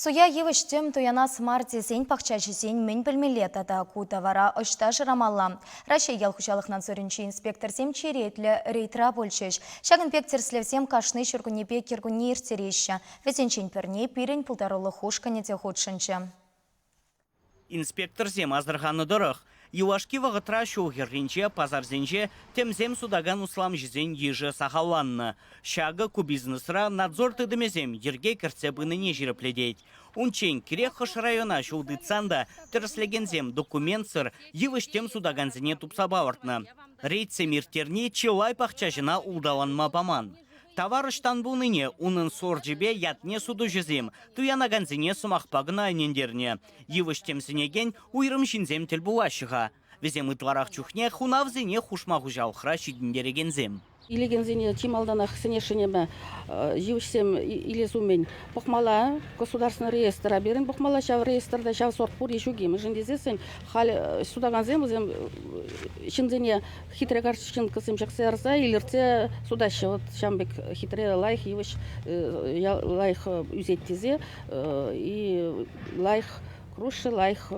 Суя евіштем туяна смартесен пақчачесен мен білмелетада кутавара ұшта жырамалла. Рашей елхушалықнан сөрінші инспекторсем черетлі рейтра бөлшеш. Шагын пектерслевсем кашны шүргінепе кергуне ертереші. Везенчен перне пирен пұлдарулы хушканете худшынчы. Инспекторсем аздырғаны дұрық. Юашки вағытра шоуғырғынче пазарзенче темзем судаган услам жізен ежі сахаланны. Шағы кубизнесра надзор тыдымезем ерге кірце бұныне жиріпледейд. Унчен кирек хыш района шоудыцанда тіріслегензем документсыр евіштем судаганзіне тупса бавыртны. Рейтсе миртерне чылай пақчажына улдаланма паман. Товарыштан бұныне унын сор жібе ятне суду жізем, туянаганзіне сумақпағына айнендерне. Евіштемсінеген уйрым жинзем тіл бұлашыға. Везем ытларақ чухне хунавзіне хушмағу жалқыра шидіндерегензем. Илегензіне тималданақ сенешінеме жившсем илезумен бұқмала государственный реестра берін, бұқмала шав реестрда шав сорт пур ешугем. Жіндезесен хал судаганзем өзем шынзене хитре каршын кысым жақсы арса, илерце судашы. Вот шамбек хитре лайх евш лайх үзеттезе и лайх круши, лайх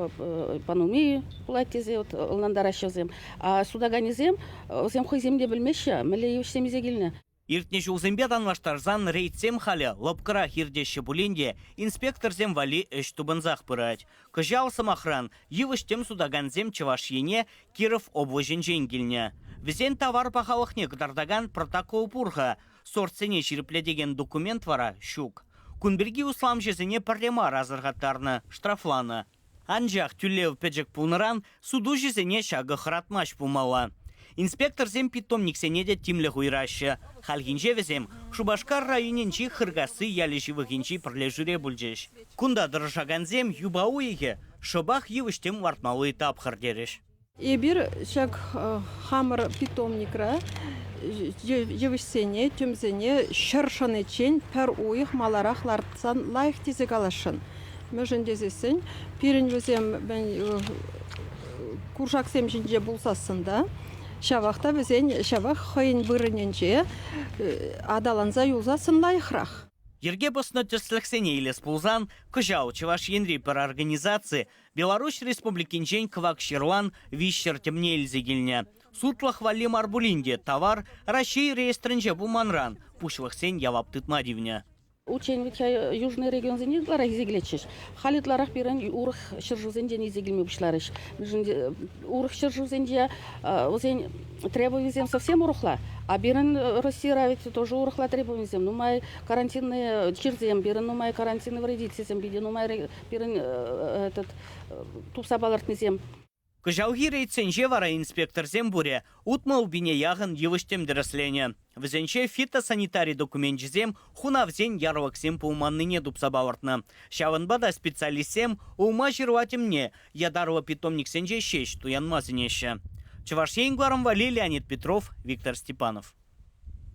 пануми пулайтезе, вот ландарашевзем. А судаганезем, өзем хойземде білмеші, міле евшсемезе келіне. Иртнеш узембедан ваштарзан рейтсем халі лапкыра хирдеші бұленде инспекторзем вали өш тубынзақ пырать. Күжал самахран, евіштем судаганзем чывашене Киров облажын женгеліне. Візен товар пахалықне кыдардаган протокол пурға. Сортсене жиріпледеген документ вара шук. Күнберги услам жезіне парлема разырғаттарны штрафланы. Анжақ түллев пәджік пуныран суду жезіне шағы хыратмаш пумала. Инспектор зем питомниксене де тимлі ғуйрашы. Халгинже везем Шубашкар районенчі хыргасы ялі живығынчі пірле жүре бүлжеш. Кунда дырышаганзем юбауеге шыбақ евіштем вартмалы этап хырдереш. Ебір шак хамыр питомникра евішсене, түмзене шыршыны чен пәр уйық маларақ лартсан лайық тезек алашын. Мәжін дезесін, пирін өзем куршаксем жінже бұлсасында, шавақта бізен шавақ қойын бұрыненже адаланза юлзасын лайықрақ. Ерге босны төсліксене елес пулзан, күжау чываш енри пір организации Беларусь Республикинчен квак шерлан вишер темне елзегіліне. Сутлах вали марбулинде товар Рашей реестрінже буманран, пушлықсен явап тытмадивне. Учен ведь южный регион зенетлара изеглечеш. Халитларах пирен урых шыржузенде изегилме бушларыш. Урых шыржузенде озен требовизем совсем урухла. А бирен Россия ведь тоже урухла требовизем. Ну май карантинные чирзем, бирен ну май карантинные вредителем, бирен ну май бирен этот тупсабалартнезем. Күжауғы рейтсенже вара инспектор зембуре утмал бине яғын евіштем діріслене. Візенше фитосанитарий документ жезем хунавзен ярлықсем пулманныне дупсабавартны. Шавынбада специалистсем ума жируатемне ядарлы питомниксенже шеш туянмазынеші. Чываш енгварым вали Леонид Петров, Виктор Степанов.